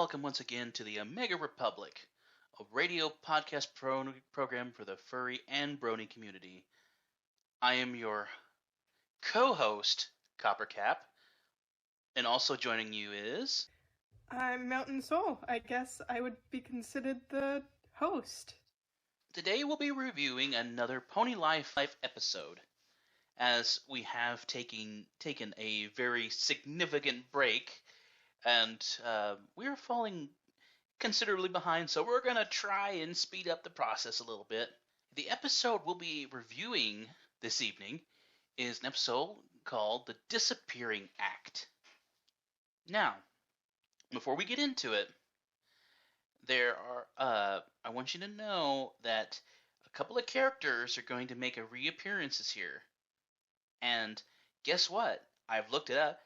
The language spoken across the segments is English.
welcome once again to the Omega Republic, a radio podcast program for the furry and brony community. I am your co-host, Coppercap, and also joining you is... I'm Mountain Soul. I guess I would be considered the host. Today we'll be reviewing another Pony Life episode, as we have taken a very significant break, and we're falling considerably behind, so we're going to try and speed up the process a little bit. The episode we'll be reviewing this evening is an episode called The Disappearing Act. Now, before we get into it, I want you to know that a couple of characters are going to make a reappearances here. And guess what? I've looked it up.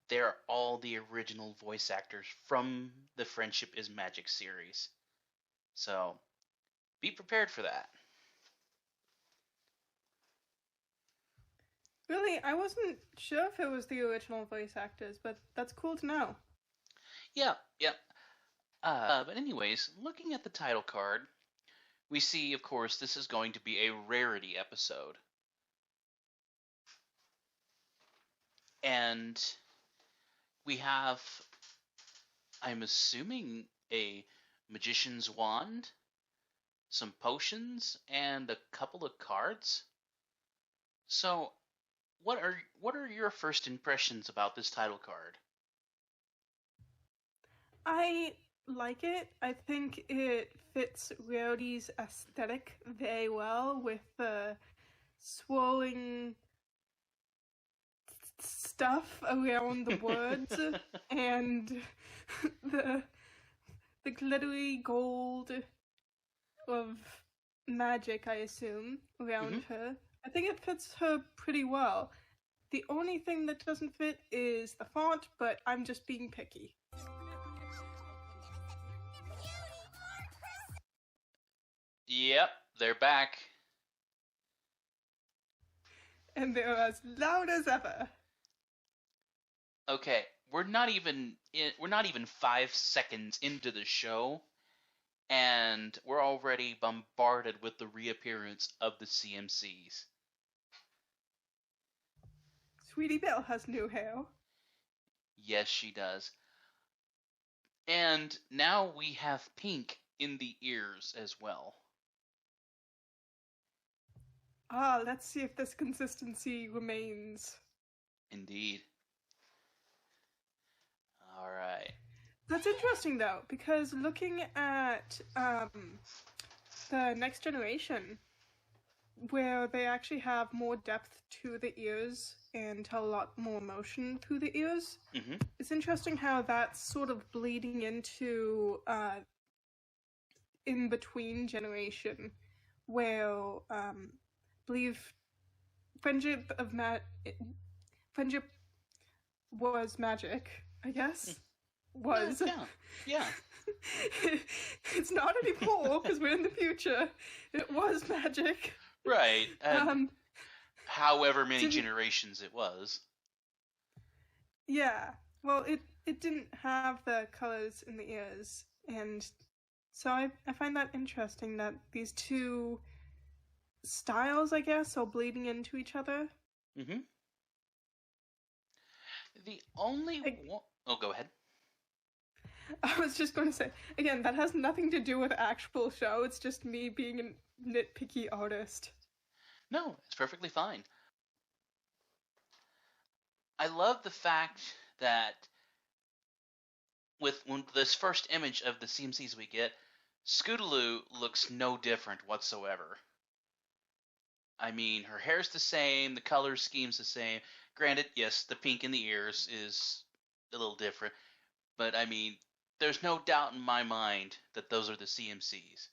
They're all the original voice actors from the Friendship is Magic series. So, be prepared for that. Really, I wasn't sure if it was the original voice actors, but that's cool to know. Yeah. But anyways, looking at the title card, we see, of course, this is going to be a Rarity episode. And we have, I'm assuming, a magician's wand, some potions, and a couple of cards. So, what are your first impressions about this title card? I like it. I think it fits Rarity's aesthetic very well with the swirling stuff around the words and the glittery gold of magic, I assume, around her. I think it fits her pretty well. The only thing that doesn't fit is the font, but I'm just being picky. Yep, they're back. And they're as loud as ever. Okay, we're not even 5 seconds into the show, and we're already bombarded with the reappearance of the CMCs. Sweetie Belle has new hair. Yes, she does. And now we have pink in the ears as well. Let's see if this consistency remains. Indeed. Alright. That's interesting, though, because looking at the Next Generation, where they actually have more depth to the ears and a lot more motion through the ears, it's interesting how that's sort of bleeding into in between generation, where believe friendship was magic, I guess. Was. Yeah. It's not anymore because we're in the future. It was magic. Right. However many generations it was. Yeah. Well, it didn't have the colors in the ears, and so I find that interesting that these two styles, I guess, are bleeding into each other. The only one... Oh, go ahead. I was just going to say, again, that has nothing to do with the actual show. It's just me being a nitpicky artist. No, it's perfectly fine. I love the fact that with this first image of the CMCs we get, Scootaloo looks no different whatsoever. I mean, her hair's the same, the color scheme's the same. Granted, yes, the pink in the ears is a little different, but I mean, there's no doubt in my mind that those are the CMCs.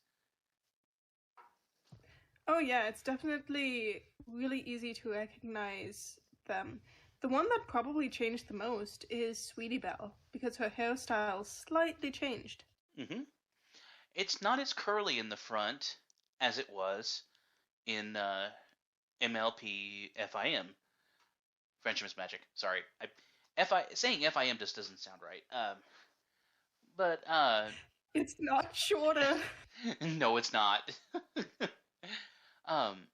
Oh yeah, it's definitely really easy to recognize them. The one that probably changed the most is Sweetie Belle, because her hairstyle slightly changed. It's not as curly in the front as it was in MLP FIM. Friendship is Magic. Sorry. Saying FIM just doesn't sound right. But It's not shorter. no, it's not. um,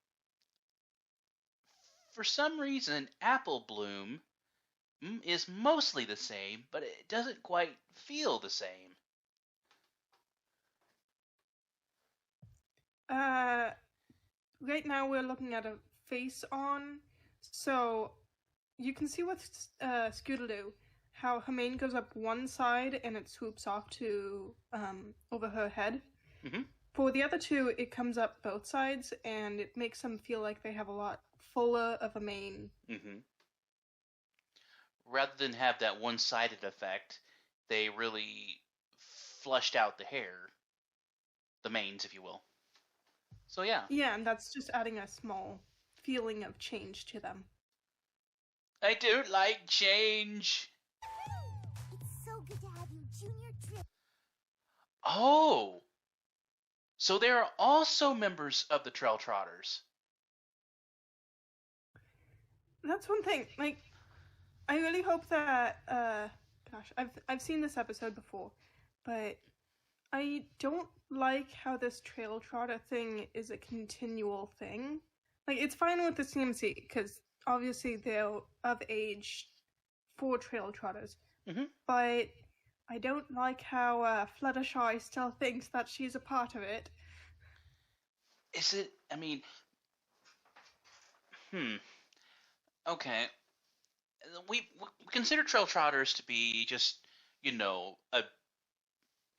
for some reason, Apple Bloom is mostly the same, but it doesn't quite feel the same. Right now we're looking at a face on, so you can see with Scootaloo how her mane goes up one side and it swoops off to over her head. Mm-hmm. For the other two, it comes up both sides and it makes them feel like they have a lot fuller of a mane. Mm-hmm. Rather than have that one-sided effect, they really flushed out the hair, the manes, if you will. So yeah. Yeah, and that's just adding a small feeling of change to them. I don't like change. It's so good to have you, Junior Drip. Oh! So they are also members of the Trail Trotters. That's one thing. Like, I really hope that gosh, I've seen this episode before, but I don't like how this trail trotter thing is a continual thing. Like, it's fine with the CMC because obviously they're of age for trail trotters, Mm-hmm. but I don't like how Fluttershy still thinks that she's a part of it. Is it? I mean, okay. We consider Trail Trotters to be just,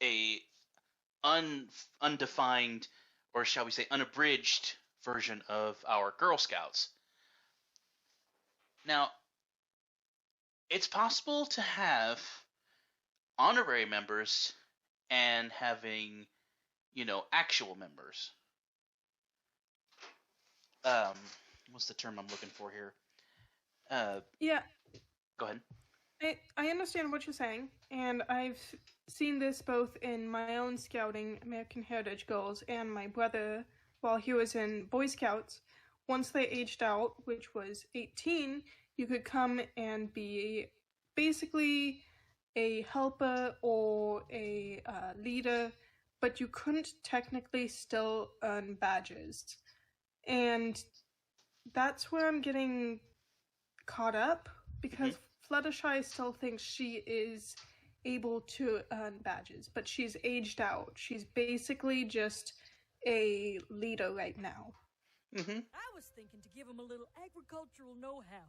a undefined, or shall we say, unabridged version of our Girl Scouts. Now, it's possible to have honorary members and having, actual members. What's the term I'm looking for here? Yeah, Go ahead. I understand what you're saying, and I've seen this both in my own scouting, American Heritage Girls, and my brother while he was in Boy Scouts. Once they aged out, which was 18, you could come and be basically a helper or a leader, but you couldn't technically still earn badges. And that's where I'm getting caught up, because Fluttershy still thinks she is able to earn badges, but she's aged out. She's basically just a leader right now. Mm-hmm. I was thinking to give him a little agricultural know-how.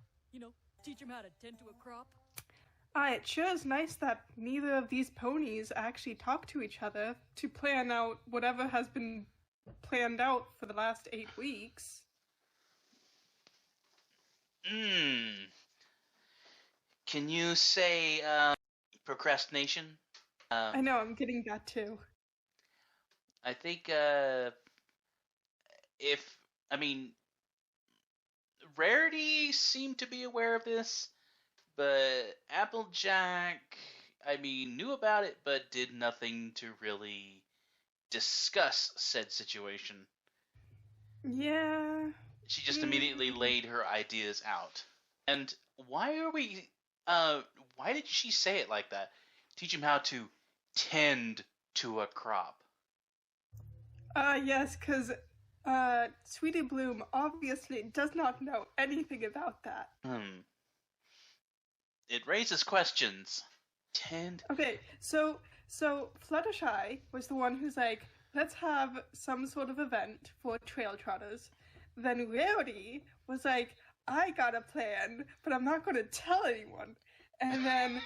Teach him how to tend to a crop. It sure is nice that neither of these ponies actually talk to each other to plan out whatever has been planned out for the last 8 weeks. Can you say procrastination? I know, I'm getting that too. I think Rarity seemed to be aware of this, but Applejack, knew about it, but did nothing to really discuss said situation. Yeah. She just immediately laid her ideas out. And why did she say it like that? Teach him how to tend to a crop. Yes, because Sweetie Bloom obviously does not know anything about that. It raises questions. Okay, so Fluttershy was the one who's like, let's have some sort of event for trail trotters. Then Rarity was like, I got a plan, but I'm not going to tell anyone. And then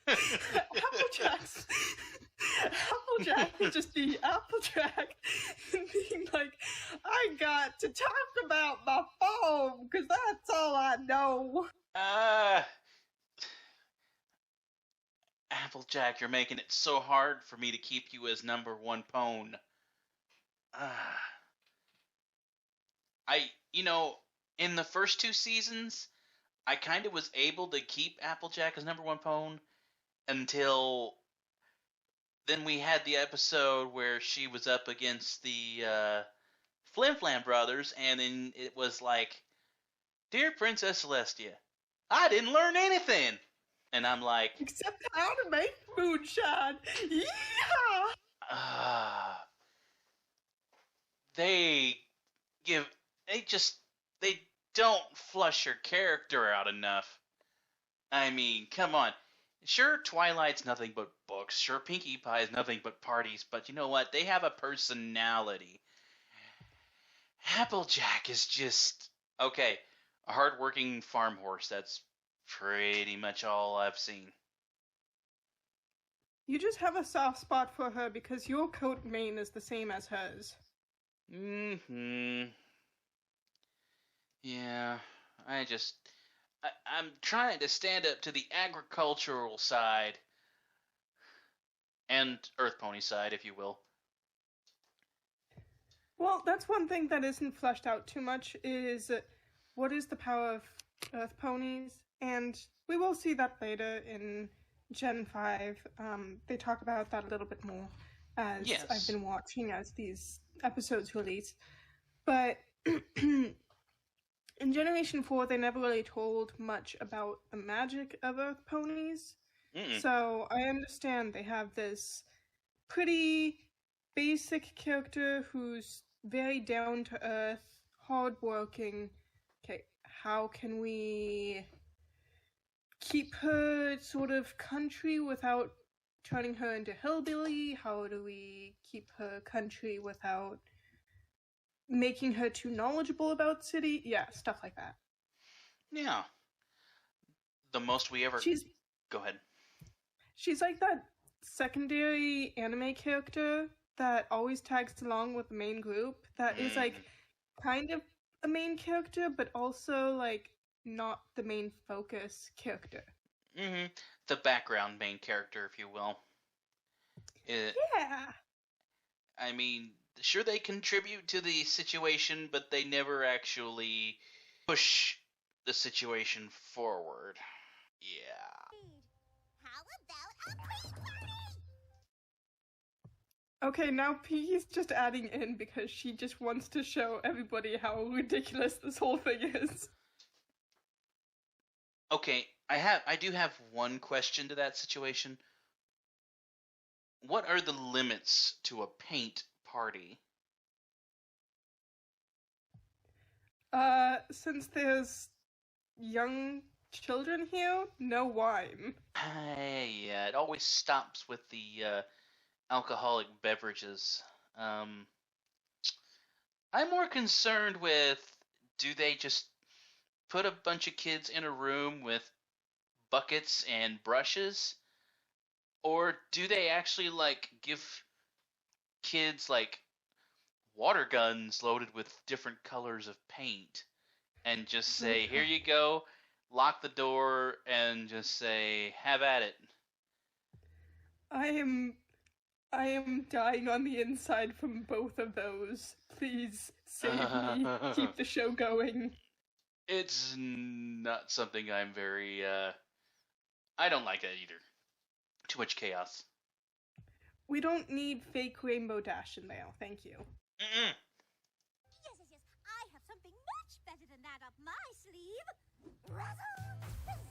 Applejack would just be Applejack and being like, I got to talk about my phone because that's all I know. Applejack, you're making it so hard for me to keep you as number one pwn. In the first 2 seasons, I kind of was able to keep Applejack as number one pwn until then we had the episode where she was up against the Flim Flam brothers, and then it was like, Dear Princess Celestia, I didn't learn anything. And I'm like, except how to make moonshine. Yeehaw! They give they don't flush her character out enough. I mean, come on. Sure, Twilight's nothing but books. Sure, Pinkie Pie's nothing but parties. But you know what? They have a personality. Applejack is just okay. A hardworking farm horse. That's pretty much all I've seen. You just have a soft spot for her because your coat mane is the same as hers. Mm-hmm. Yeah, I'm trying to stand up to the agricultural side and Earth Pony side, if you will. Well, that's one thing that isn't fleshed out too much is what is the power of Earth Ponies? And we will see that later in Gen 5. They talk about that a little bit more as Yes. I've been watching as these episodes release. But in Generation 4, they never really told much about the magic of Earth Ponies. Mm-mm. So I understand they have this pretty basic character who's very down to earth, hardworking. Okay, how can we keep her sort of country without turning her into hillbilly? How do we keep her country without making her too knowledgeable about city? Yeah, stuff like that. Yeah. The most we ever... Go ahead. She's like that secondary anime character that always tags along with the main group that is like kind of a main character but also like not the main focus character. Mm-hmm. The background main character, if you will. Yeah. I mean, sure they contribute to the situation, but they never actually push the situation forward. Yeah. How about a pre-party? Okay, now Piggy's just adding in because she just wants to show everybody how ridiculous this whole thing is. Okay, I do have one question to that situation. What are the limits to a paint party? Since there's young children here, no wine. Yeah, it always stops with the alcoholic beverages. I'm more concerned with, do they just put a bunch of kids in a room with buckets and brushes? Or do they actually, like, give kids, like, water guns loaded with different colors of paint and just say, here you go, lock the door, and just say, have at it? I am dying on the inside from both of those. Please save me. Keep the show going. It's not something I'm very, I don't like that either. Too much chaos. We don't need fake Rainbow Dash in there, thank you. Mm-mm. Yes. I have something much better than that up my sleeve. Razzle,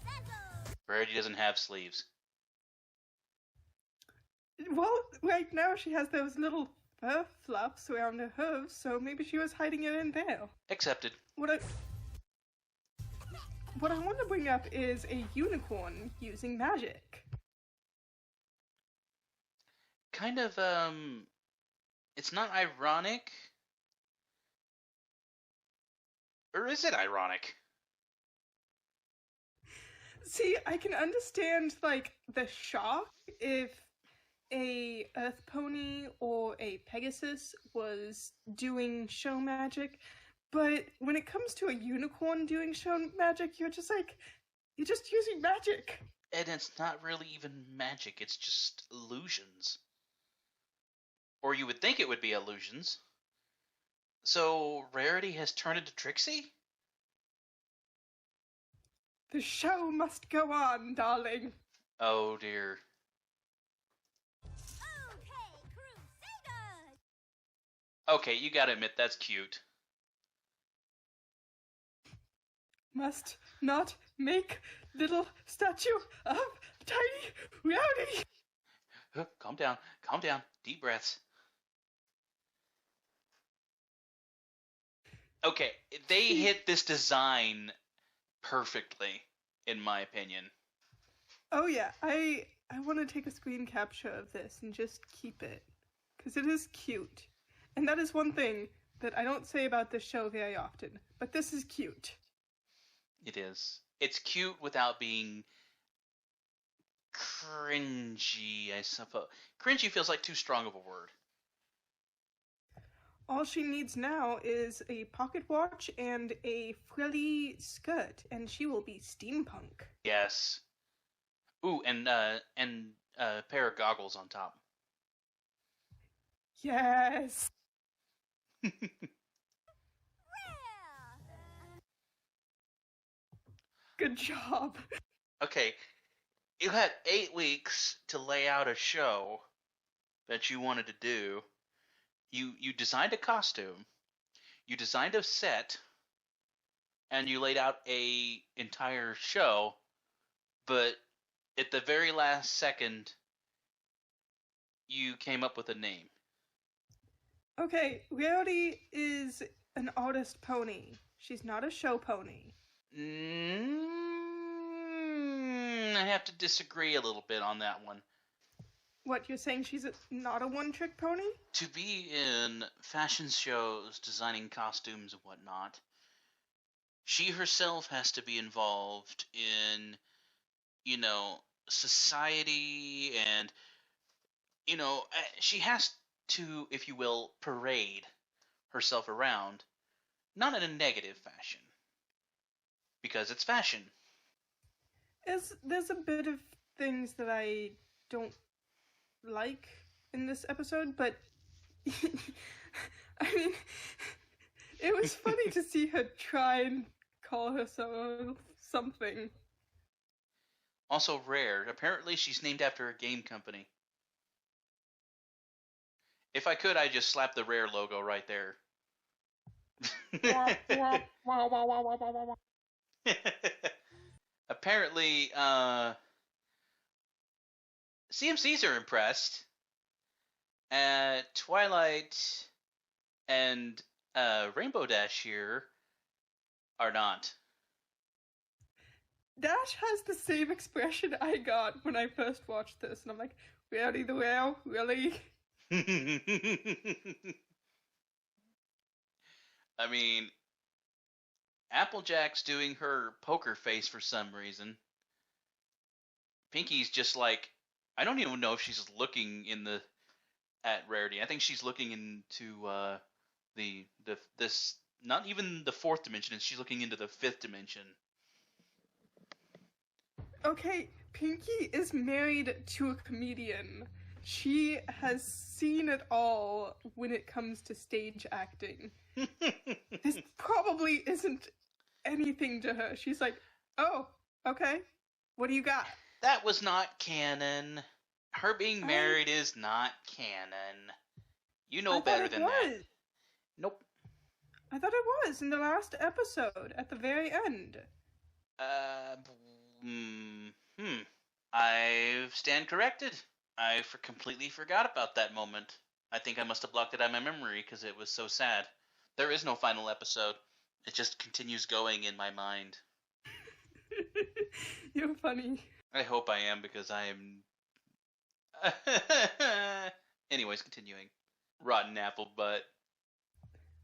zazzle. Rarity doesn't have sleeves. Well, right now she has those little fur fluffs around her hooves, so maybe she was hiding it in there. Accepted. What I want to bring up is a unicorn using magic. Kind of, it's not ironic. Or is it ironic? See, I can understand, like, the shock if a Earth Pony or a Pegasus was doing show magic, but when it comes to a unicorn doing show magic, you're just using magic. And it's not really even magic, it's just illusions. Or you would think it would be illusions. So, Rarity has turned into Trixie? The show must go on, darling. Oh dear. Okay, Crusaders. Okay, you gotta admit, that's cute. Must not make little statue of tiny Rowdy. Calm down. Calm down. Deep breaths. Okay, they hit this design perfectly, in my opinion. Oh yeah, I want to take a screen capture of this and just keep it, because it is cute. And that is one thing that I don't say about this show very often, but this is cute. It is. It's cute without being cringy, I suppose. Cringy feels like too strong of a word. All she needs now is a pocket watch and a frilly skirt, and she will be steampunk. Yes. Ooh, and a pair of goggles on top. Yes! Rare. Good job. Okay, you had 8 weeks to lay out a show that you wanted to do. You designed a costume, you designed a set, and you laid out a entire show, but at the very last second, you came up with a name. Okay, Rarity is an artist pony. She's not a show pony. I have to disagree a little bit on that one. What, you're saying she's not a one-trick pony? To be in fashion shows, designing costumes and whatnot, she herself has to be involved in, society, and, she has to, if you will, parade herself around, not in a negative fashion, because it's fashion. There's a bit of things that I don't like in this episode, but I mean, it was funny to see her try and call herself something. Also rare. Apparently she's named after a game company. If I could, I'd just slap the Rare logo right there. Apparently, CMCs are impressed. Twilight and Rainbow Dash here are not. Dash has the same expression I got when I first watched this, and I'm like, really, the whale? Really? I mean, Applejack's doing her poker face for some reason. Pinky's just like, I don't even know if she's looking at Rarity. I think she's looking into this, not even the 4th dimension. She's looking into the 5th dimension. Okay, Pinky is married to a comedian. She has seen it all when it comes to stage acting. This probably isn't anything to her. She's like, oh, okay, what do you got? That was not canon. Her being married is not canon. You know better than that. Nope. I thought it was in the last episode, at the very end. I stand corrected. I completely forgot about that moment. I think I must have blocked it out of my memory because it was so sad. There is no final episode. It just continues going in my mind. You're funny. I hope I am, because I am... Anyways, continuing. Rotten apple butt.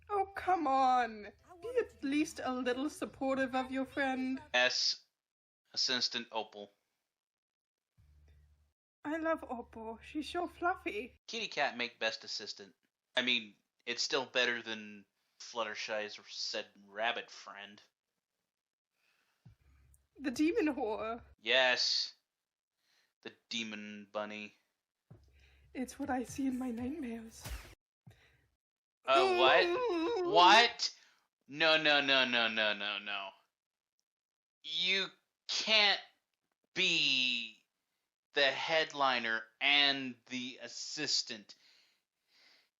Oh, come on. Be at least a little supportive of your friend. S. Assistant Opal. I love Opal. She's so fluffy. Kitty Cat make best assistant. I mean, it's still better than Fluttershy's said rabbit friend. The demon whore. Yes. The demon bunny. It's what I see in my nightmares. What? What? No. You can't be the headliner and the assistant.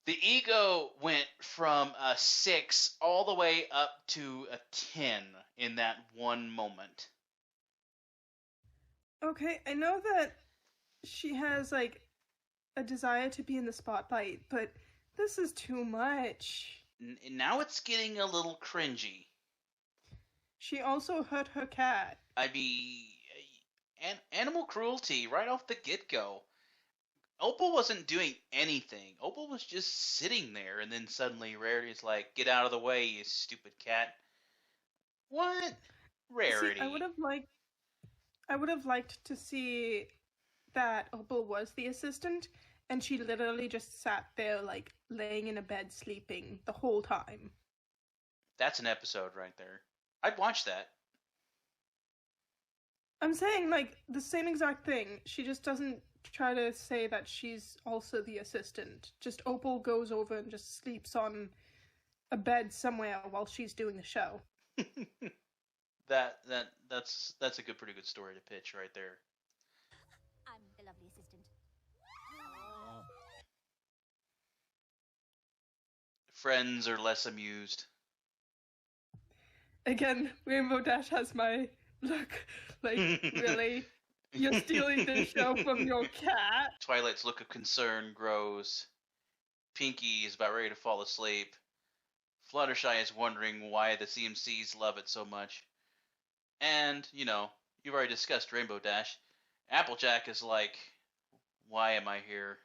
The ego went from a 6 all the way up to a 10 in that one moment. Okay, I know that she has, like, a desire to be in the spotlight, but this is too much. Now it's getting a little cringy. She also hurt her cat. I mean, animal cruelty right off the get-go. Opal wasn't doing anything. Opal was just sitting there, and then suddenly Rarity's like, "Get out of the way, you stupid cat." What? Rarity. See, I would have liked to see that Opal was the assistant, and she literally just sat there, like, laying in a bed sleeping the whole time. That's an episode right there. I'd watch that. I'm saying, like, the same exact thing. She just doesn't try to say that she's also the assistant. Just Opal goes over and just sleeps on a bed somewhere while she's doing the show. That's a pretty good story to pitch right there. I'm the lovely assistant. Friends are less amused. Again, Rainbow Dash has my look. Like, really? You're stealing this show from your cat? Twilight's look of concern grows. Pinky is about ready to fall asleep. Fluttershy is wondering why the CMCs love it so much. And, you've already discussed Rainbow Dash. Applejack is like, why am I here?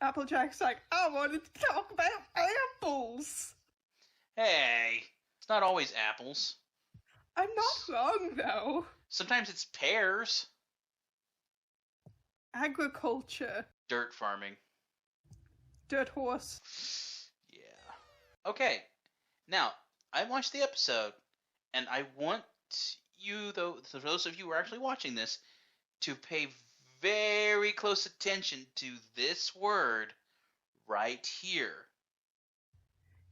Applejack's like, I wanted to talk about apples. Hey, it's not always apples. I'm not wrong, though. Sometimes it's pears. Agriculture. Dirt farming. Dirt horse. Yeah. Okay. Now, I watched the episode, and I want you, though, for those of you who are actually watching this, to pay very close attention to this word right here.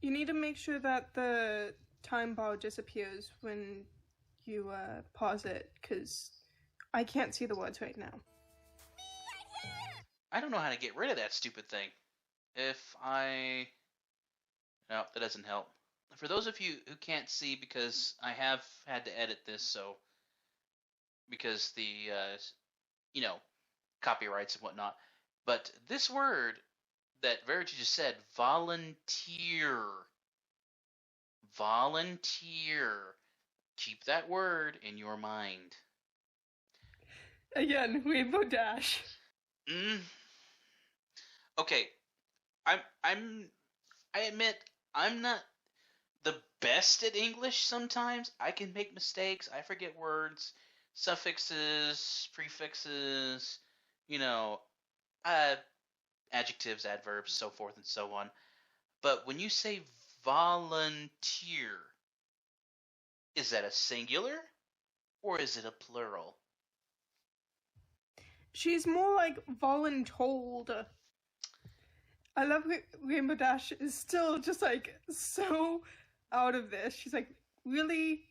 You need to make sure that the time bar disappears when you pause it, because I can't see the words right now. I don't know how to get rid of that stupid thing. No, that doesn't help. For those of you who can't see, because I have had to edit this, because the, copyrights and whatnot, but this word that Rarity just said, volunteer. Volunteer. Keep that word in your mind. Again, Rainbow Dash. Okay, I admit I'm not the best at English sometimes. I can make mistakes. I forget words, suffixes, prefixes, adjectives, adverbs, so forth and so on. But when you say volunteer, is that a singular or is it a plural? She's more like voluntold. I love Rainbow Dash is still just like so out of this. She's like, really?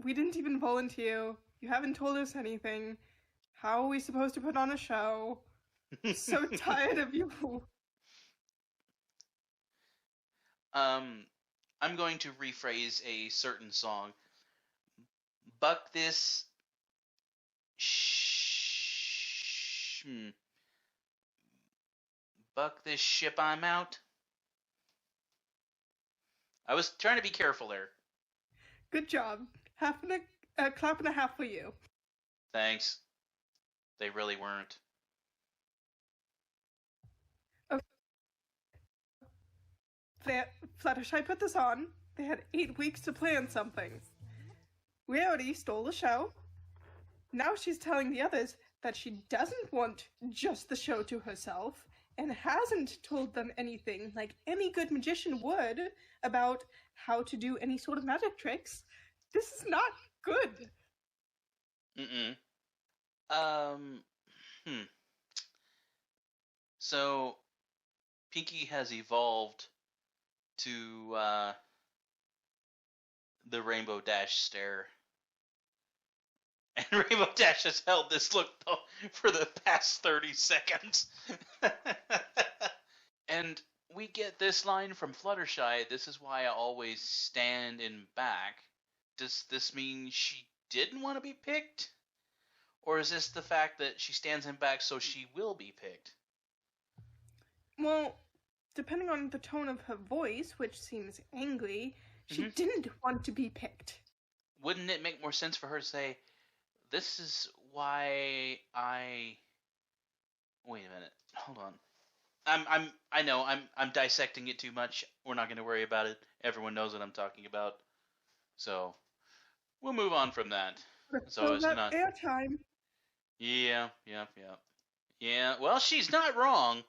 We didn't even volunteer. You haven't told us anything. How are we supposed to put on a show? So tired of you. I'm going to rephrase a certain song. Buck this Buck this ship, I'm out. I was trying to be careful there. Good job. Clap and a half for you. Thanks. They really weren't. Fluttershy put this on. They had 8 weeks to plan something. Rarity stole the show. Now she's telling the others that she doesn't want just the show to herself and hasn't told them anything like any good magician would about how to do any sort of magic tricks. This is not good. So, Pinky has evolved to the Rainbow Dash stare. And Rainbow Dash has held this look for the past 30 seconds. And we get this line from Fluttershy, "This is why I always stand in back." Does this mean she didn't want to be picked? Or is this the fact that she stands in back so she will be picked? Well, depending on the tone of her voice, which seems angry, she Mhm. didn't want to be picked. Wouldn't it make more sense for her to say, "This is why I..." Wait a minute. Hold on. I know I'm dissecting it too much. We're not going to worry about it. Everyone knows what I'm talking about. So we'll move on from that. So So it's that not. airtime. Yeah. Yeah. Well, she's not wrong.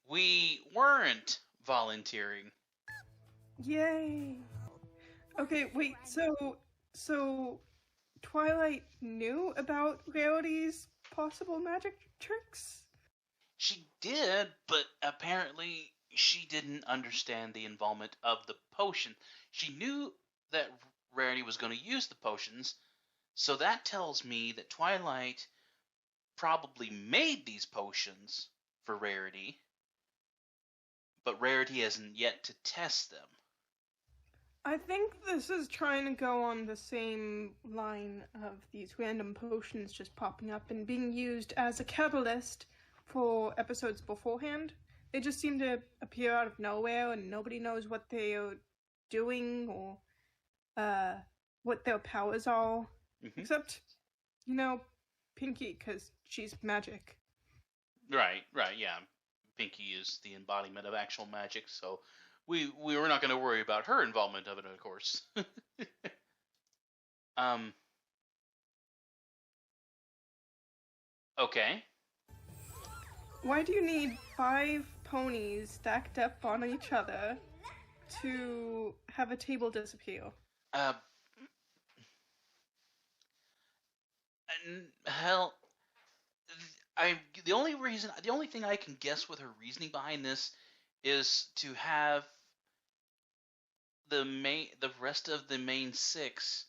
We weren't volunteering. Yay. Okay, wait, so Twilight knew about Rarity's possible magic tricks? She did, but apparently she didn't understand the involvement of the potion. She knew that Rarity was going to use the potions, so that tells me that Twilight probably made these potions for Rarity, but Rarity hasn't yet to test them. I think this is trying to go on the same line of these random potions just popping up and being used as a catalyst for episodes beforehand. They just seem to appear out of nowhere and nobody knows what they are doing or what their powers are. Mm-hmm. Except, Pinky, because she's magic. Right, yeah. Pinky is the embodiment of actual magic, so we were not going to worry about her involvement of it, of course. Okay. Why do you need 5 ponies stacked up on each other to have a table disappear? Hell, the only thing I can guess with her reasoning behind this is to have the rest of the main 6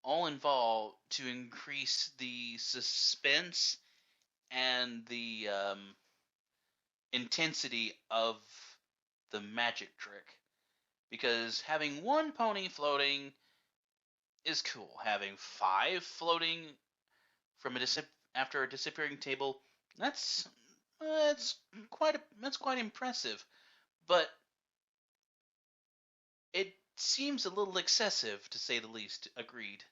all involved to increase the suspense and the intensity of the magic trick. Because having one pony floating is cool. Having 5 floating from after a disappearing table, that's quite impressive. But it seems a little excessive, to say the least. Agreed.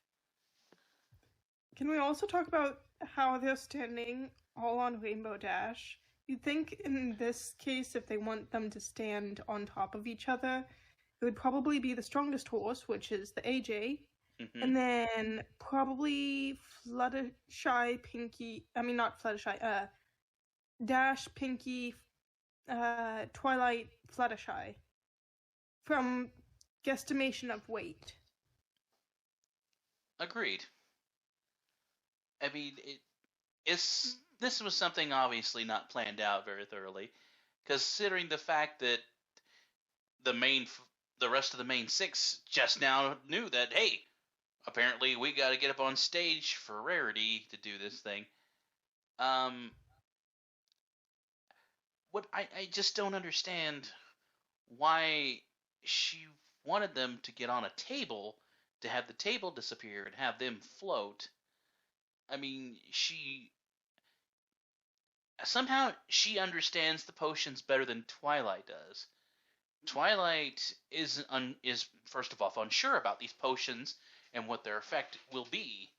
Can we also talk about how they're standing all on Rainbow Dash? You'd think in this case, if they want them to stand on top of each other, it would probably be the strongest horse, which is the AJ, Mm-hmm. and then probably Fluttershy, Pinky. I mean, not Fluttershy. Dash, Pinky, Twilight, Fluttershy. From guesstimation of weight. Agreed. I mean, this was something obviously not planned out very thoroughly, considering the fact that the rest of the main 6 just now knew that, hey, apparently we got to get up on stage for Rarity to do this thing. What I just don't understand why she wanted them to get on a table to have the table disappear and have them float. I mean, somehow she understands the potions better than Twilight does. Twilight is first of all unsure about these potions and what their effect will be,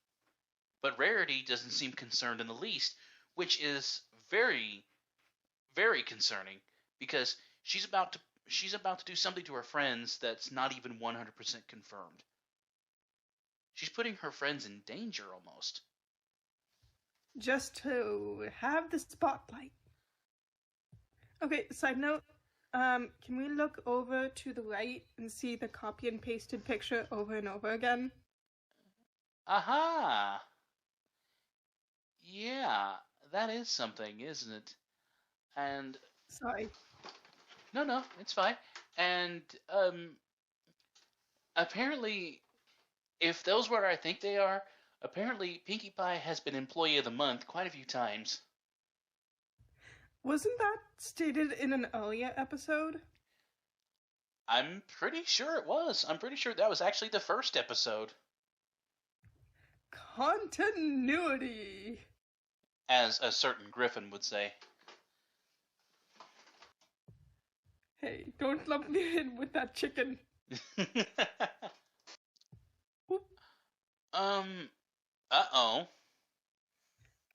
but Rarity doesn't seem concerned in the least, which is very, very concerning because she's about to do something to her friends that's not even 100% confirmed. She's putting her friends in danger almost. Just to have the spotlight. Okay, side note, can we look over to the right and see the copy and pasted picture over and over again? Aha! Yeah, that is something, isn't it? And Sorry. no, it's fine. And apparently, if those were what I think they are, apparently Pinkie Pie has been Employee of the Month quite a few times. Wasn't that stated in an earlier episode? I'm pretty sure it was. I'm pretty sure that was actually the first episode. Continuity! As a certain Griffin would say. Hey, don't lump me in with that chicken. Whoop. Uh-oh.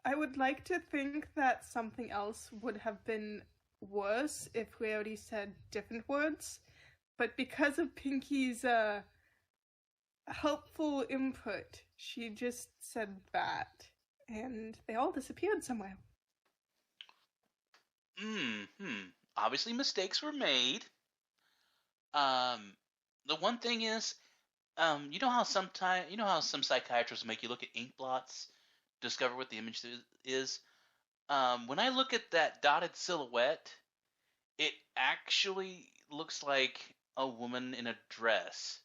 I would like to think that something else would have been worse if Rarity said different words, but because of Pinky's helpful input, she just said that, and they all disappeared somewhere. Obviously mistakes were made. The one thing is, you know how some psychiatrists make you look at ink blots, discover what the image is. When I look at that dotted silhouette, it actually looks like a woman in a dress.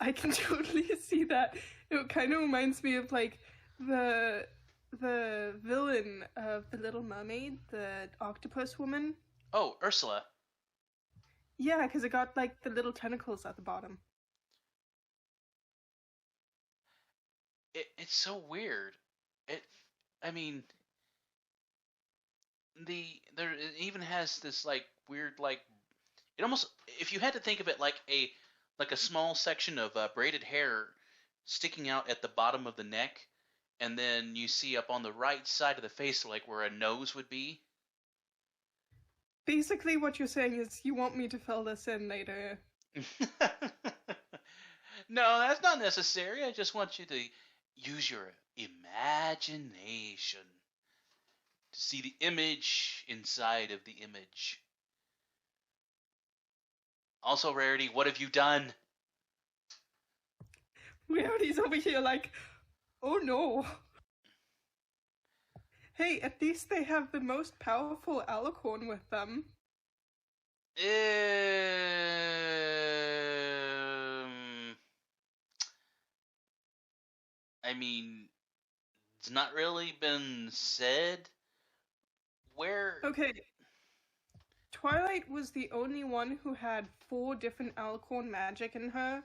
I can totally see that. It kind of reminds me of like the villain of The Little Mermaid, the octopus woman. Oh, Ursula. Yeah, because it got like the little tentacles at the bottom. It's so weird. I mean, it even has this like weird like it almost, if you had to think of it like a small section of braided hair sticking out at the bottom of the neck, and then you see up on the right side of the face like where a nose would be. Basically, what you're saying is you want me to fill this in later. No, that's not necessary. I just want you to use your imagination to see the image inside of the image. Also, Rarity, what have you done? Rarity's over here like, oh no. Hey, at least they have the most powerful alicorn with them. I mean, it's not really been said where. Okay. Twilight was the only one who had 4 different alicorn magic in her.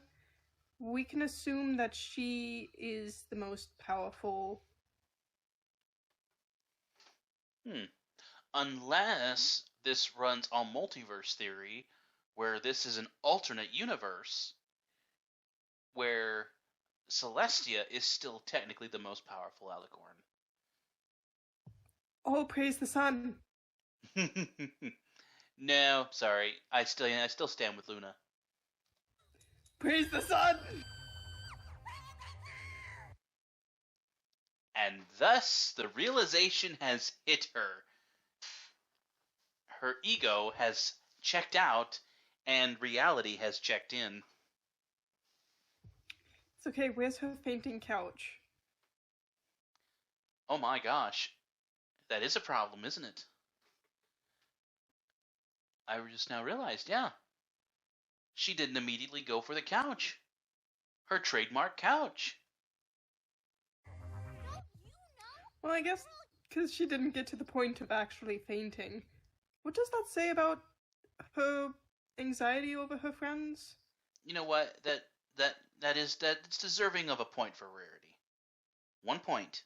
We can assume that she is the most powerful. Unless this runs on multiverse theory, where this is an alternate universe where Celestia is still technically the most powerful alicorn. Oh, praise the sun. No, sorry. I still stand with Luna. Praise the sun! And thus the realization has hit her. Her ego has checked out and reality has checked in. It's okay, where's her fainting couch? Oh my gosh. That is a problem, isn't it? I just now realized, yeah. She didn't immediately go for the couch. Her trademark couch. Well, I guess because she didn't get to the point of actually fainting. What does that say about her anxiety over her friends? You know what? That's deserving of a point for Rarity. 1 point.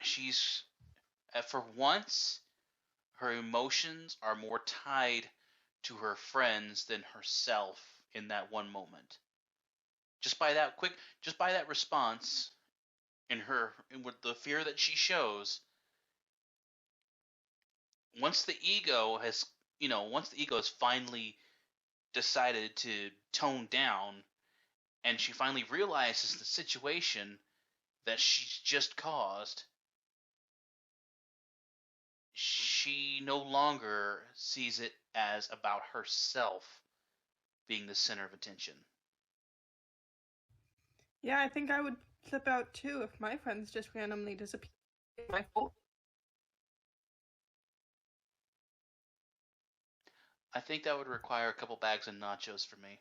She's, for once, her emotions are more tied to her friends than herself in that one moment. Just by that response, and with the fear that she shows, once the ego has finally decided to tone down, and she finally realizes the situation that she's just caused, she no longer sees it as about herself being the center of attention. Yeah, I think I would flip out too if my friends just randomly disappeared. My fault. I think that would require a couple bags of nachos for me.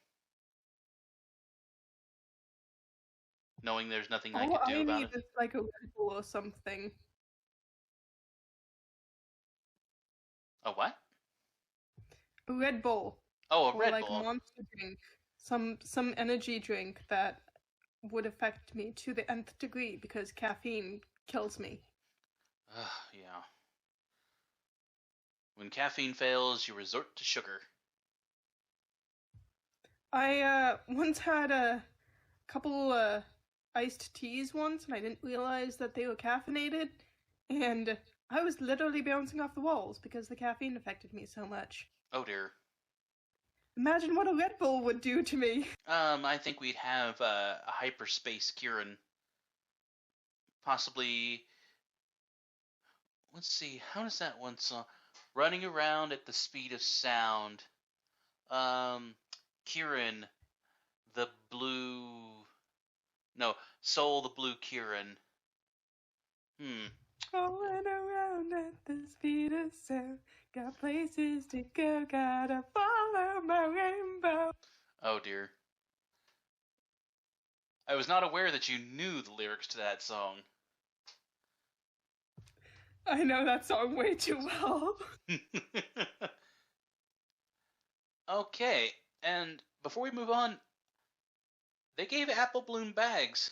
Knowing there's nothing I could do about it. All I need is like a Red Bull or something. A what? A Red Bull. Oh, a or Red like Bull. Monster drink. Some energy drink that would affect me to the nth degree because caffeine kills me. Yeah. When caffeine fails, you resort to sugar. I once had a couple iced teas once, and I didn't realize that they were caffeinated, and I was literally bouncing off the walls because the caffeine affected me so much. Oh dear. Imagine what a Red Bull would do to me. I think we'd have a hyperspace Kieran. Possibly. Let's see. How does that one song? Running around at the speed of sound. Kieran, the blue. No, Soul the Blue Kieran. Rolling around at the speed of sound. Got places to go, gotta follow my rainbow. Oh dear. I was not aware that you knew the lyrics to that song. I know that song way too well. Okay, and before we move on, they gave Apple Bloom bags.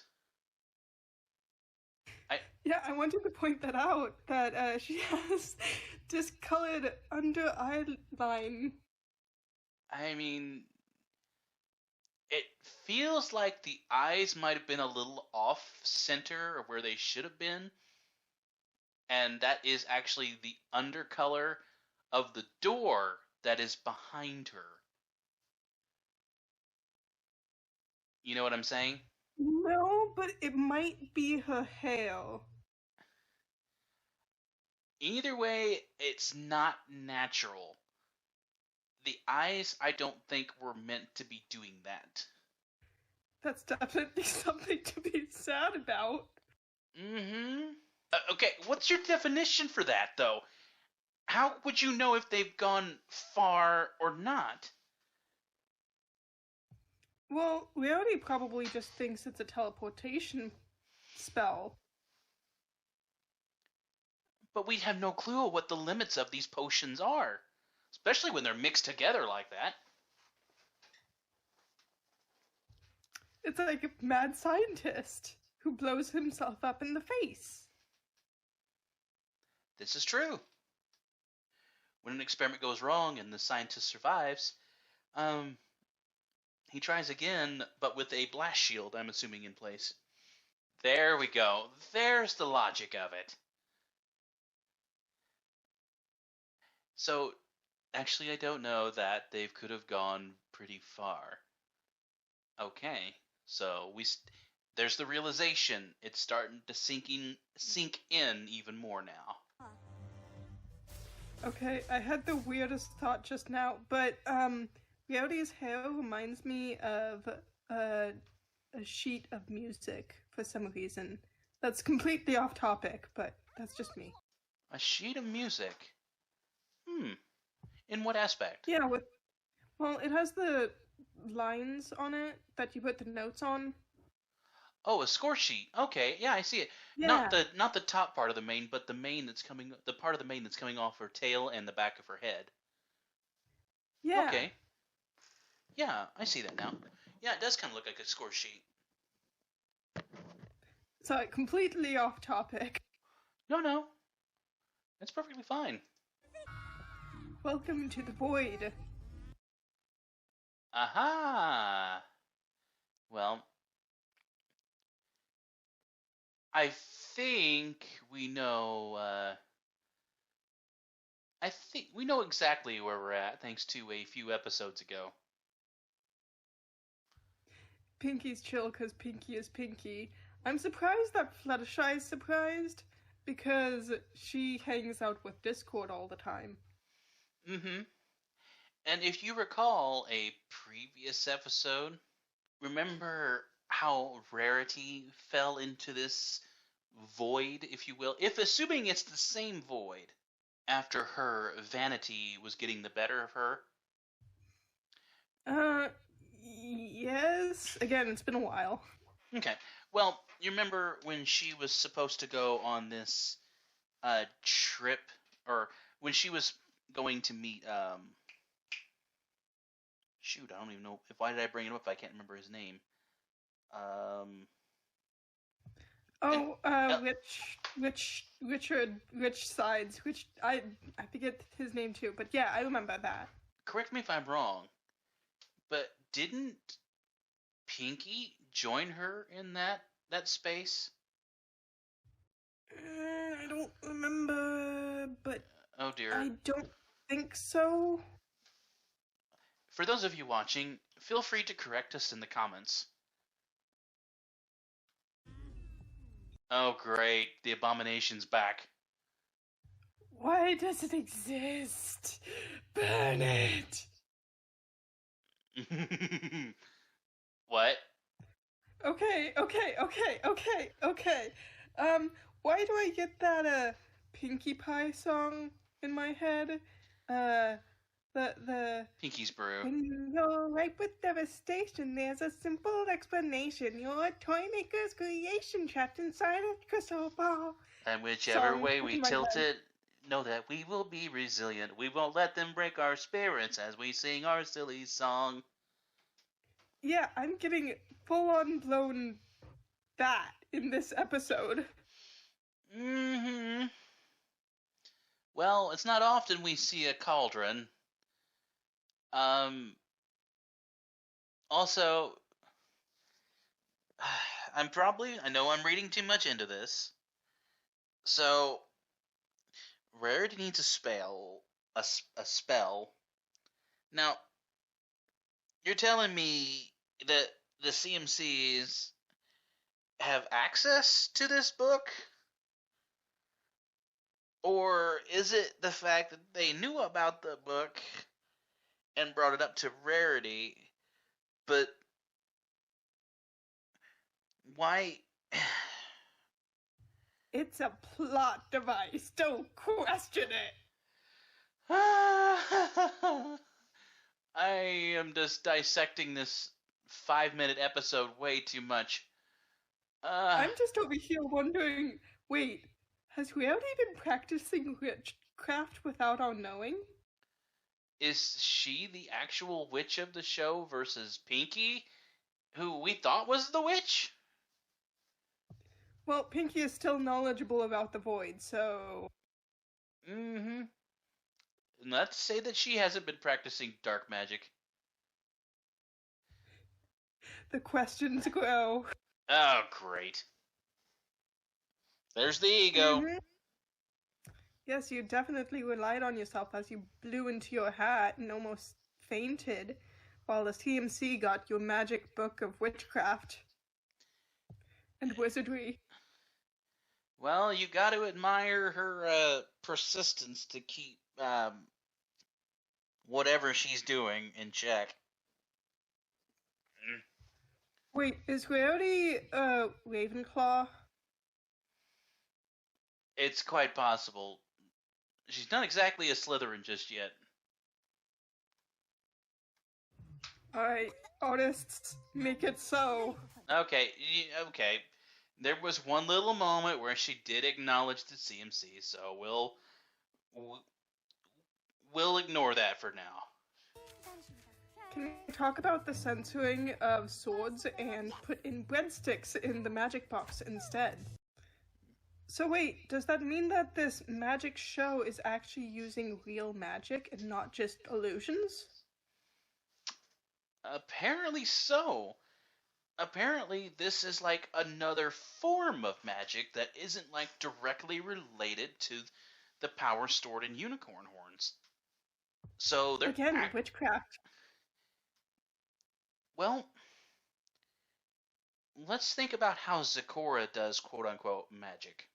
Yeah, I wanted to point that out, that she has discolored under eyeline. I mean, it feels like the eyes might have been a little off center of where they should have been, and that is actually the undercolor of the door that is behind her. You know what I'm saying? No, but it might be her hair. Either way, it's not natural. The eyes, I don't think, were meant to be doing that. That's definitely something to be sad about. Mm-hmm. Okay, what's your definition for that, though? How would you know if they've gone far or not? Well, Rarity probably just thinks it's a teleportation spell. But we'd have no clue what the limits of these potions are, especially when they're mixed together like that. It's like a mad scientist who blows himself up in the face. This is true. When an experiment goes wrong and the scientist survives, he tries again, but with a blast shield, I'm assuming, in place. There we go. There's the logic of it. So, actually, I don't know that they could have gone pretty far. Okay, so there's the realization. It's starting to sink in even more now. Okay, I had the weirdest thought just now, but Rarity's hair reminds me of a sheet of music for some reason. That's completely off topic, but that's just me. A sheet of music? In what aspect? Yeah, well, it has the lines on it that you put the notes on. Oh, a score sheet. Okay, yeah, I see it. Yeah. Not the top part of the mane, but the part of the mane that's coming off her tail and the back of her head. Yeah. Okay. Yeah, I see that now. Yeah, it does kind of look like a score sheet. So completely off topic. No. That's perfectly fine. Welcome to the void. Aha! Well, I think we know. I think we know exactly where we're at, thanks to a few episodes ago. Pinky's chill because Pinky is Pinky. I'm surprised that Fluttershy is surprised, because she hangs out with Discord all the time. Mm-hmm. And if you recall a previous episode, remember how Rarity fell into this void, if you will? If assuming it's the same void, after her vanity was getting the better of her. Yes. Again, it's been a while. Okay. Well, you remember when she was supposed to go on this trip, or when she was going to meet shoot, I don't even know why did I bring it up if I can't remember his name. Which Rich Sides, which I forget his name too, but yeah, I remember that. Correct me if I'm wrong, but didn't Pinky join her in that space? I don't remember, but Oh dear. I don't think so. For those of you watching, feel free to correct us in the comments. Oh great, the abomination's back. Why does it exist? Burn it! What? Okay. Why do I get that Pinkie Pie song in my head? The Pinky's brew. When you're ripe with devastation, there's a simple explanation. You're a toy maker's creation trapped inside a crystal ball. And whichever Song way we in my tilt head. it, know that we will be resilient. We won't let them break our spirits as we sing our silly song. Yeah, I'm getting full-on blown that in this episode. Mm-hmm. Well, it's not often we see a cauldron. Also, I know I'm reading too much into this. So, Rarity needs a spell. Now, you're telling me that the CMCs have access to this book? Or is it the fact that they knew about the book and brought it up to Rarity, but why? It's a plot device. Don't question it. I am just dissecting this 5-minute episode way too much. I'm just over here wondering, wait, has Rarity been practicing witchcraft without our knowing? Is she the actual witch of the show versus Pinky, who we thought was the witch? Well, Pinky is still knowledgeable about the void, so... Mm-hmm. Not to say that she hasn't been practicing dark magic. The questions grow. Oh, great. There's the ego. Mm-hmm. Yes, you definitely relied on yourself as you blew into your hat and almost fainted, while the CMC got your magic book of witchcraft and wizardry. Well, you got to admire her persistence to keep whatever she's doing in check. Wait, is Rarity Ravenclaw? It's quite possible. She's not exactly a Slytherin just yet. Alright, artists, make it so. Okay. There was one little moment where she did acknowledge the CMC, so we'll ignore that for now. Can we talk about the censoring of swords and put in breadsticks in the magic box instead? So wait, does that mean that this magic show is actually using real magic and not just illusions? Apparently so. Apparently this is like another form of magic that isn't like directly related to the power stored in unicorn horns. So they're Again, witchcraft. Well, let's think about how Zecora does quote-unquote magic.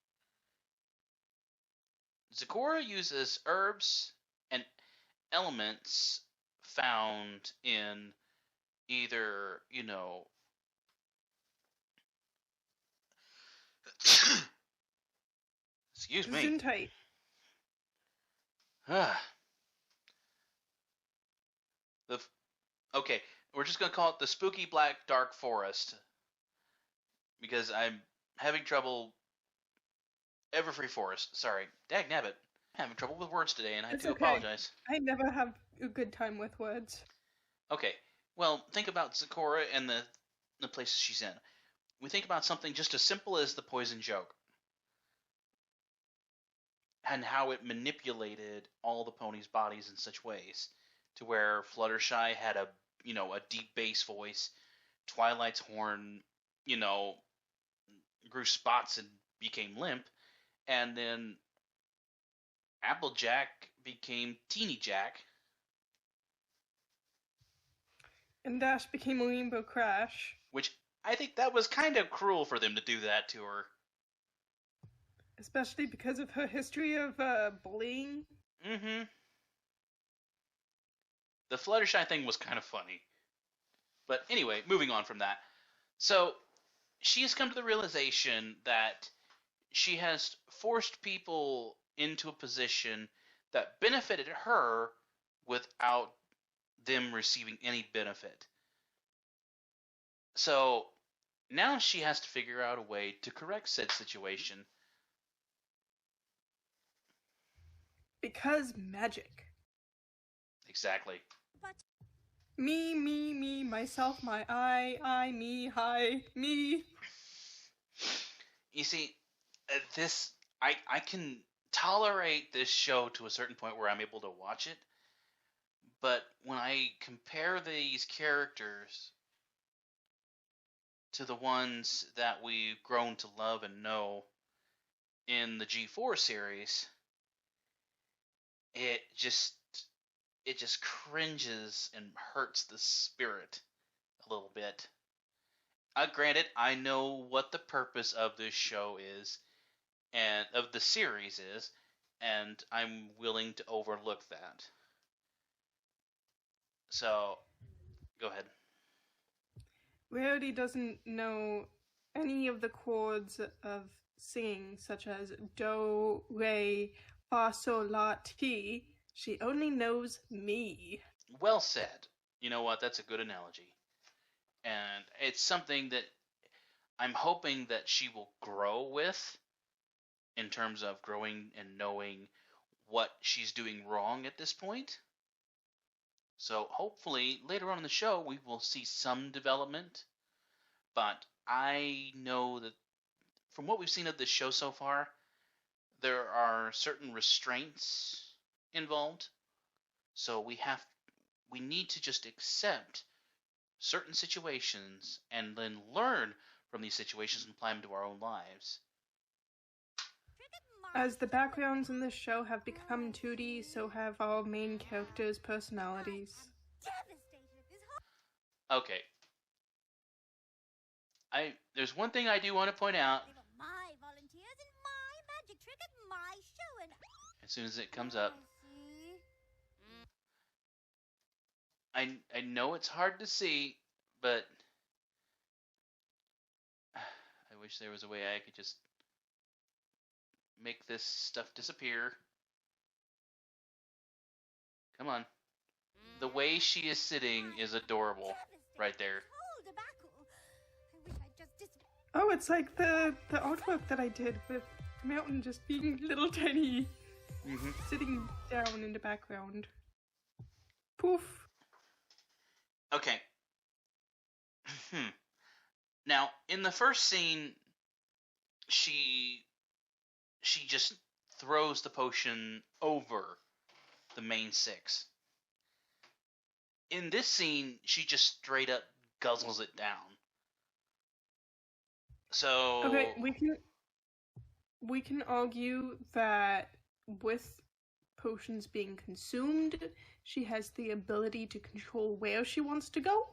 Zecora uses herbs and elements found in either, excuse me. Gesundheit. Okay, we're just going to call it the Spooky Black Dark Forest. Because I'm having trouble. Everfree Forest. Sorry. Dagnabbit. I'm having trouble with words today, and I do apologize. I never have a good time with words. Okay. Well, think about Zecora and the places she's in. We think about something just as simple as the poison joke. and how it manipulated all the ponies' bodies in such ways to where Fluttershy had a deep bass voice, Twilight's horn, grew spots and became limp, and then Applejack became Teeny Jack. And Dash became a Rainbow Crash. Which I think that was kind of cruel for them to do that to her. Especially because of her history of bullying. Mm-hmm. The Fluttershy thing was kind of funny. But anyway, moving on from that. So, she has come to the realization that she has forced people into a position that benefited her without them receiving any benefit. So, now she has to figure out a way to correct said situation. Because magic. Exactly. But Me, myself, my I, me, hi, me. You see, I can tolerate this show to a certain point where I'm able to watch it, but when I compare these characters to the ones that we've grown to love and know in the G4 series, it just cringes and hurts the spirit a little bit. Granted, I know what the purpose of this show is, and of the series is, and I'm willing to overlook that. So, go ahead. Rarity doesn't know any of the chords of singing, such as do, re, fa, sol, la, ti. She only knows me. Well said. You know what? That's a good analogy. And it's something that I'm hoping that she will grow with in terms of growing and knowing what she's doing wrong at this point. So hopefully later on in the show we will see some development. But I know that from what we've seen of this show so far, there are certain restraints involved. So we need to just accept certain situations and then learn from these situations and apply them to our own lives. As the backgrounds in this show have become 2D, so have all main characters' personalities. Okay. There's one thing I do want to point out. They were my volunteers and my magic trick at my show, and As soon as it comes up, I know it's hard to see, but I wish there was a way I could just make this stuff disappear. Come on. The way she is sitting is adorable right there. Oh, it's like the artwork that I did with the mountain just being little tiny, sitting down in the background. Poof. Okay. Now, in the first scene, she just throws the potion over the main six. In this scene, she just straight up guzzles it down. So Okay, we can argue that with potions being consumed, she has the ability to control where she wants to go,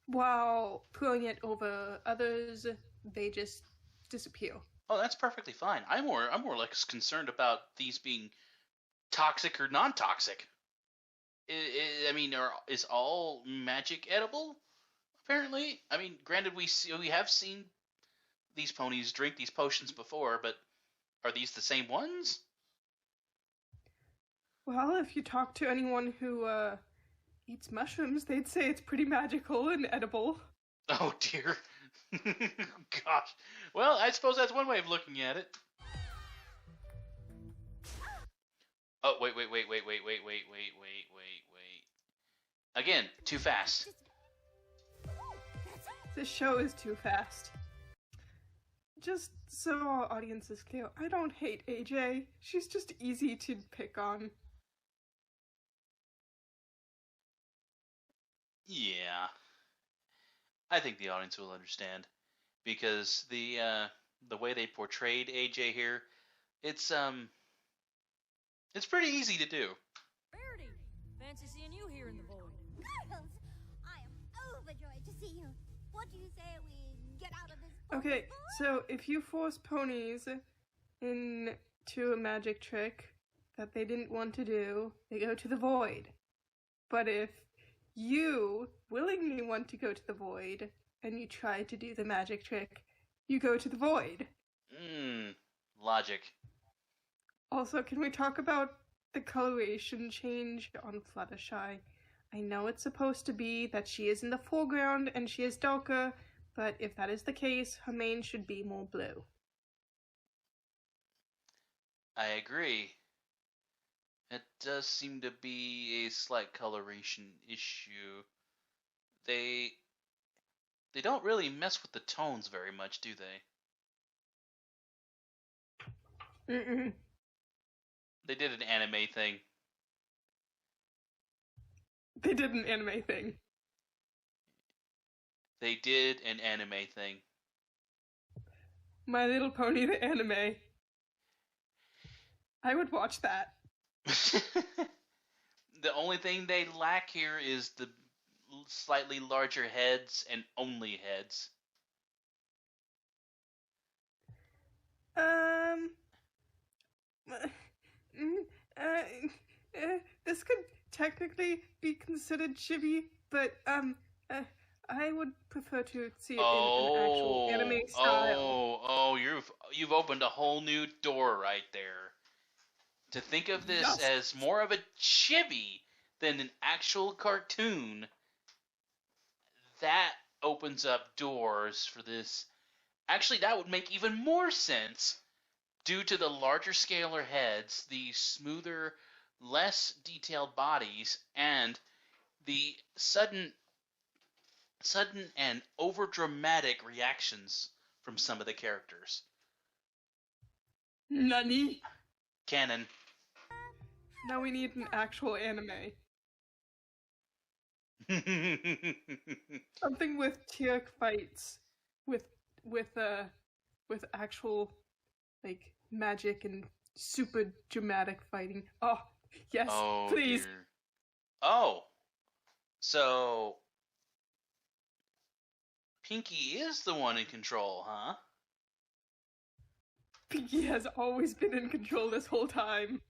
while throwing it over others, they just disappear. Oh, that's perfectly fine. I'm more like concerned about these being toxic or non-toxic. I mean, is all magic edible? Apparently, I mean, granted, we have seen these ponies drink these potions before, but are these the same ones? Well, if you talk to anyone who eats mushrooms, they'd say it's pretty magical and edible. Oh dear. Gosh. Well, I suppose that's one way of looking at it. Oh, wait. Again, too fast. This show is too fast. Just So our audience is clear. I don't hate AJ. She's just easy to pick on. Yeah, I think the audience will understand because the way they portrayed AJ here, it's pretty easy to do. Rarity, fancy seeing you here in the void. Girls, I am overjoyed to see you. What do you say we get out of this? Okay, so if you force ponies into a magic trick that they didn't want to do, they go to the void. But if you willingly want to go to the void and you try to do the magic trick, you go to the void. Logic. Also, can we talk about the coloration change on Fluttershy? I know it's supposed to be that she is in the foreground and she is darker, but if that is the case, her mane should be more blue. I agree. It does seem to be a slight coloration issue. They don't really mess with the tones very much, do they? Mm-mm. They did an anime thing. They did an anime thing. They did an anime thing. My Little Pony, the anime. I would watch that. The only thing they lack here is the slightly larger heads and only heads. This could technically be considered chibi, but I would prefer to see it in an actual anime style. You've opened a whole new door right there. To think of this Yes. as more of a chibi than an actual cartoon, that opens up doors for this. Actually, that would make even more sense due to the larger scalar heads, the smoother, less detailed bodies, and the sudden and overdramatic reactions from some of the characters. Nani? Canon. Now we need an actual anime. Something with Tierk fights with actual like magic and super dramatic fighting. Oh, yes, Oh, please. dear. Oh, so Pinky is the one in control, huh? Pinky has always been in control this whole time.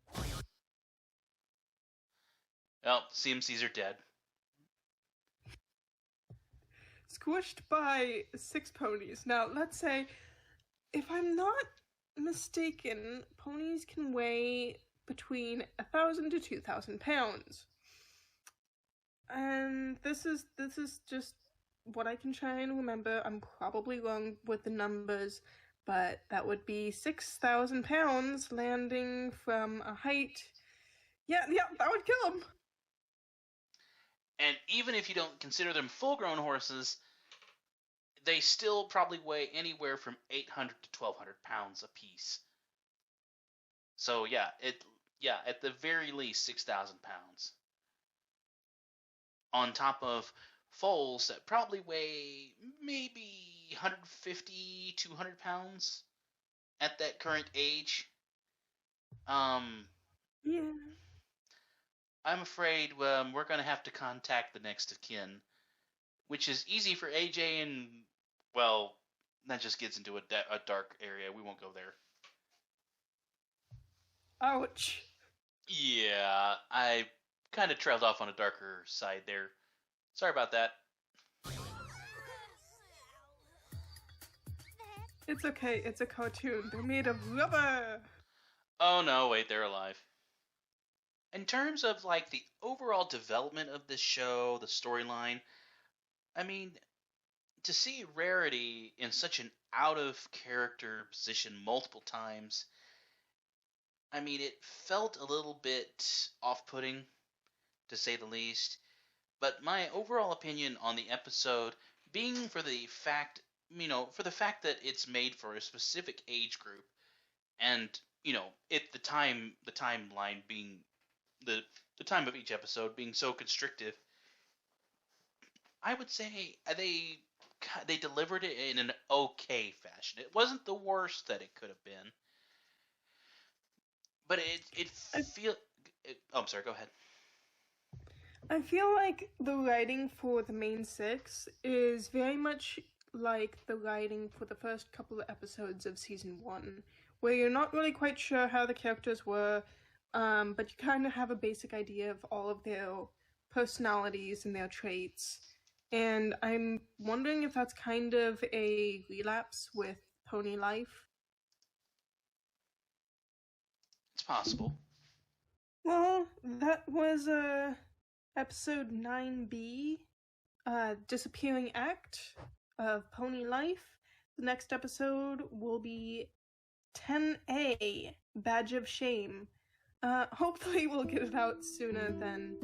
Well, CMCs are dead. Squished by 6 ponies. Now, let's say, if I'm not mistaken, ponies can weigh between 1,000 to 2,000 pounds. And this is just what I can try and remember. I'm probably wrong with the numbers, but that would be 6,000 pounds landing from a height. Yeah, that would kill them. And even if you don't consider them full-grown horses, they still probably weigh anywhere from 800 to 1,200 pounds apiece. So at the very least 6,000 pounds. On top of foals that probably weigh maybe 150, 200 pounds at that current age. Yeah. I'm afraid we're going to have to contact the next of kin, which is easy for AJ and, well, that just gets into a dark area. We won't go there. Ouch. Yeah, I kind of trailed off on a darker side there. Sorry about that. It's okay, it's a cartoon. They're made of rubber. Oh no, wait, they're alive. In terms of like the overall development of this show, the storyline, I mean, to see Rarity in such an out of character position multiple times, I mean, it felt a little bit off-putting, to say the least. But my overall opinion on the episode, being for the fact for the fact that it's made for a specific age group, and the timeline being the time of each episode being so constrictive, I would say they delivered it in an okay fashion. It wasn't the worst that it could have been, but it feel. Oh, I'm sorry. Go ahead. I feel like the writing for the main six is very much like the writing for the first couple of episodes of season 1, where you're not really quite sure how the characters were, but you kind of have a basic idea of all of their personalities and their traits. And I'm wondering if that's kind of a relapse with Pony Life. It's possible. Well, that was episode 9B, Disappearing Act of Pony Life. The next episode will be 10A, Badge of Shame. Hopefully we'll get it out sooner than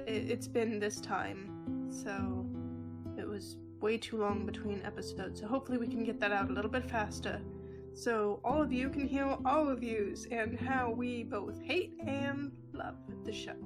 it's been this time. So it was way too long between episodes. So hopefully we can get that out a little bit faster, so all of you can hear our reviews and how we both hate and love the show.